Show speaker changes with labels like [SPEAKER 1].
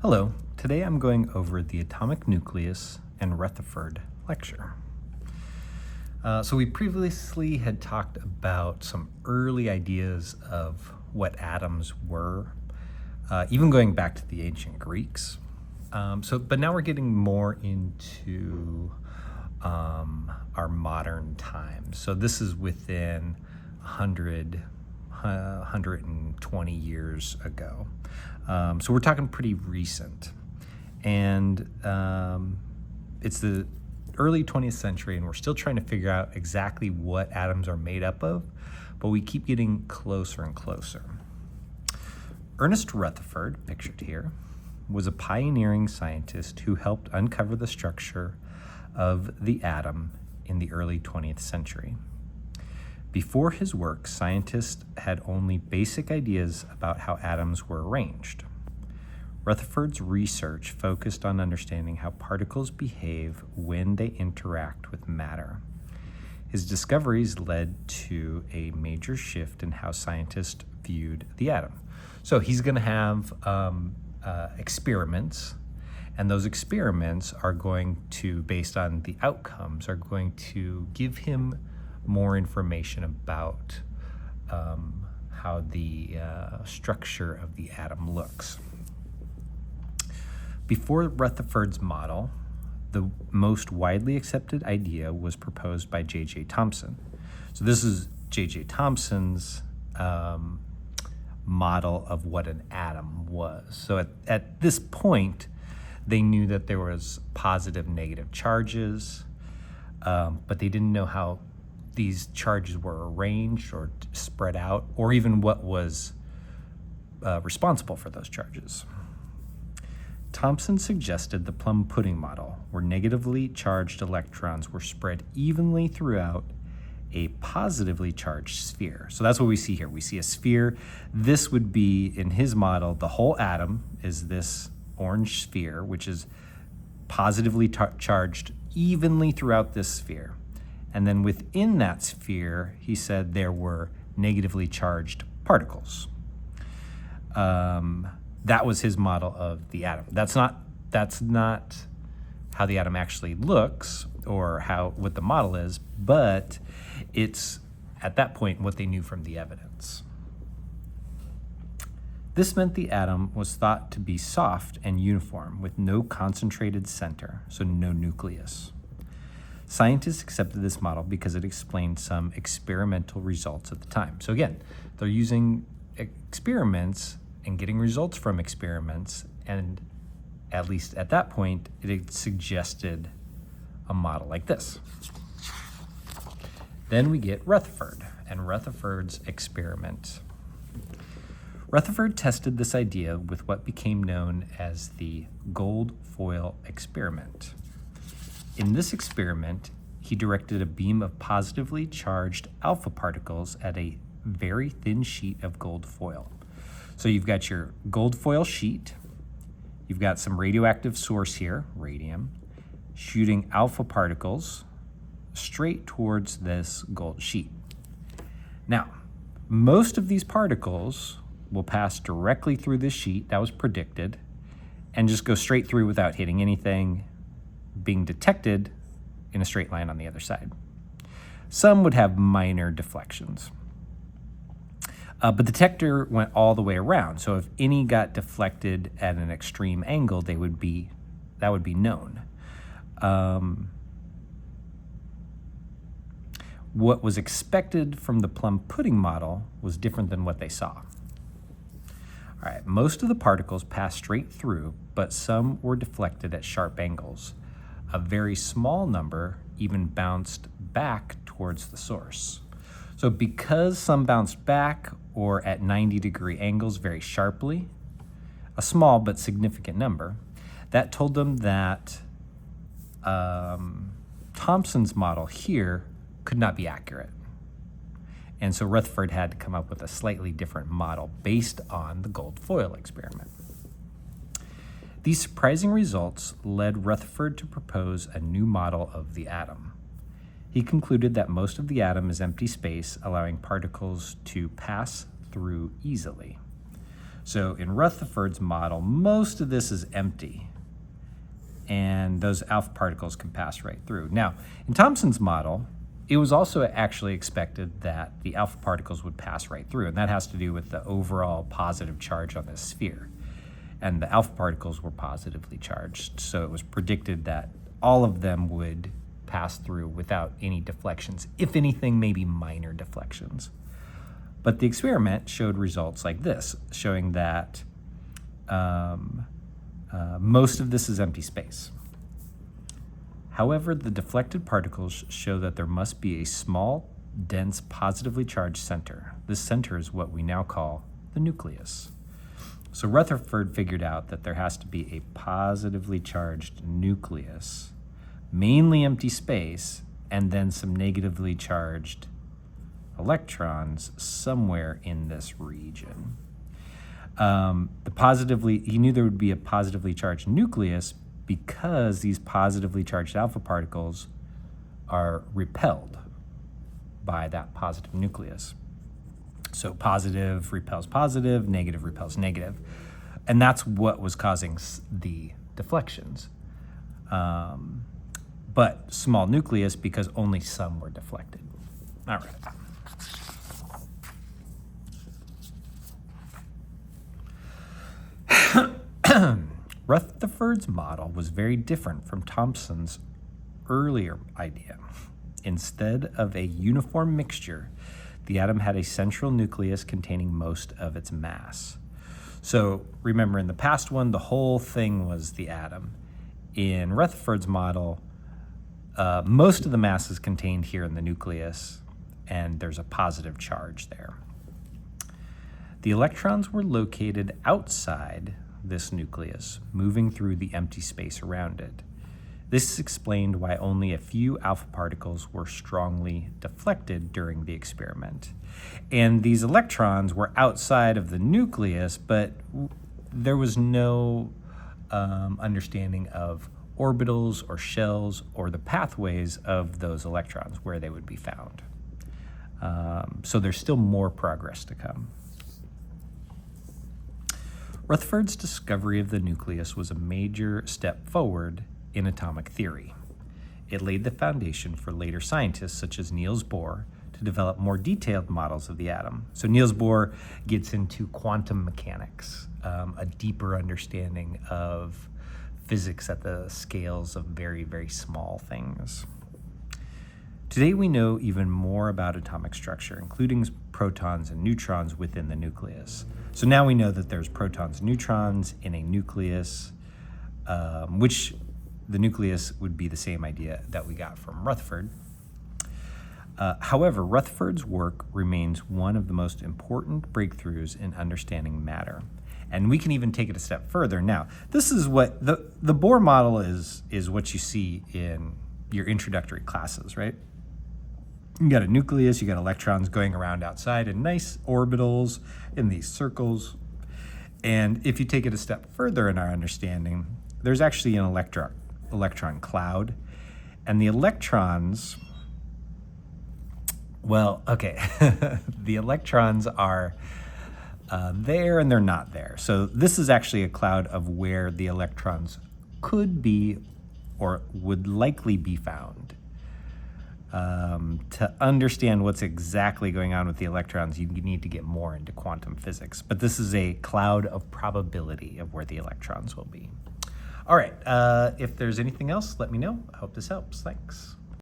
[SPEAKER 1] Hello, today I'm going over the atomic nucleus and Rutherford lecture. So we previously had talked about some early ideas of what atoms were, even going back to the ancient Greeks. But now we're getting more into our modern times. So this is within 120 years ago. So we're talking pretty recent. And it's the early 20th century, and we're still trying to figure out exactly what atoms are made up of, but we keep getting closer and closer. Ernest Rutherford, pictured here, was a pioneering scientist who helped uncover the structure of the atom in the early 20th century. Before his work, scientists had only basic ideas about how atoms were arranged. Rutherford's research focused on understanding how particles behave when they interact with matter. His discoveries led to a major shift in how scientists viewed the atom. So he's going to have experiments, and those experiments are going to, based on the outcomes, are going to give him more information about how the structure of the atom looks. Before Rutherford's model, the most widely accepted idea was proposed by J.J. Thomson. So this is J.J. Thomson's model of what an atom was. So at this point, they knew that there was positive, negative charges, but they didn't know how these charges were arranged or spread out, or even what was responsible for those charges. Thomson suggested the plum pudding model, where negatively charged electrons were spread evenly throughout a positively charged sphere. So that's what we see here. We see a sphere. This would be, in his model, the whole atom is this orange sphere, which is positively charged evenly throughout this sphere. And then within that sphere, he said there were negatively charged particles. That was his model of the atom. That's not how the atom actually looks or what the model is, but it's at that point what they knew from the evidence. This meant the atom was thought to be soft and uniform with no concentrated center, so no nucleus. Scientists accepted this model because it explained some experimental results at the time. So again, they're using experiments and getting results from experiments, and at least at that point, it suggested a model like this. Then we get Rutherford and Rutherford's experiment. Rutherford tested this idea with what became known as the gold foil experiment. In this experiment, he directed a beam of positively charged alpha particles at a very thin sheet of gold foil. So you've got your gold foil sheet, you've got some radioactive source here, radium, shooting alpha particles straight towards this gold sheet. Now, most of these particles will pass directly through this sheet, that was predicted, and just go straight through without hitting anything, being detected in a straight line on the other side. Some would have minor deflections. But the detector went all the way around, so if any got deflected at an extreme angle, that would be known. What was expected from the plum pudding model was different than what they saw. All right, most of the particles passed straight through, but some were deflected at sharp angles. A very small number even bounced back towards the source. So because some bounced back or at 90-degree angles very sharply, a small but significant number, that told them that Thomson's model here could not be accurate. And so Rutherford had to come up with a slightly different model based on the gold foil experiment. These surprising results led Rutherford to propose a new model of the atom. He concluded that most of the atom is empty space, allowing particles to pass through easily. So in Rutherford's model, most of this is empty, and those alpha particles can pass right through. Now, in Thomson's model, it was also actually expected that the alpha particles would pass right through, and that has to do with the overall positive charge on the sphere. And the alpha particles were positively charged, so it was predicted that all of them would pass through without any deflections, if anything, maybe minor deflections. But the experiment showed results like this, showing that most of this is empty space. However, the deflected particles show that there must be a small, dense, positively charged center. This center is what we now call the nucleus. So Rutherford figured out that there has to be a positively charged nucleus, mainly empty space, and then some negatively charged electrons somewhere in this region. He knew there would be a positively charged nucleus because these positively charged alpha particles are repelled by that positive nucleus. So positive repels positive, negative repels negative. And that's what was causing the deflections. But small nucleus because only some were deflected. All right. Rutherford's model was very different from Thomson's earlier idea. Instead of a uniform mixture, the atom had a central nucleus containing most of its mass. So remember, in the past one, the whole thing was the atom. In Rutherford's model, most of the mass is contained here in the nucleus, and there's a positive charge there. The electrons were located outside this nucleus, moving through the empty space around it. This explained why only a few alpha particles were strongly deflected during the experiment. And these electrons were outside of the nucleus, but there was no understanding of orbitals or shells or the pathways of those electrons, where they would be found. So there's still more progress to come. Rutherford's discovery of the nucleus was a major step forward in atomic theory. It laid the foundation for later scientists such as Niels Bohr to develop more detailed models of the atom. So Niels Bohr gets into quantum mechanics, a deeper understanding of physics at the scales of very, very small things. Today we know even more about atomic structure, including protons and neutrons within the nucleus. So now we know that there's protons and neutrons in a nucleus, which the nucleus would be the same idea that we got from Rutherford. However, Rutherford's work remains one of the most important breakthroughs in understanding matter. And we can even take it a step further. Now, this is what the Bohr model is what you see in your introductory classes, right? You got a nucleus, you got electrons going around outside in nice orbitals in these circles. And if you take it a step further in our understanding, there's actually an electron cloud. And the electrons, well, okay, the electrons are there and they're not there. So this is actually a cloud of where the electrons could be or would likely be found. To understand what's exactly going on with the electrons, you need to get more into quantum physics. But this is a cloud of probability of where the electrons will be. All right, if there's anything else, let me know. I hope this helps. Thanks.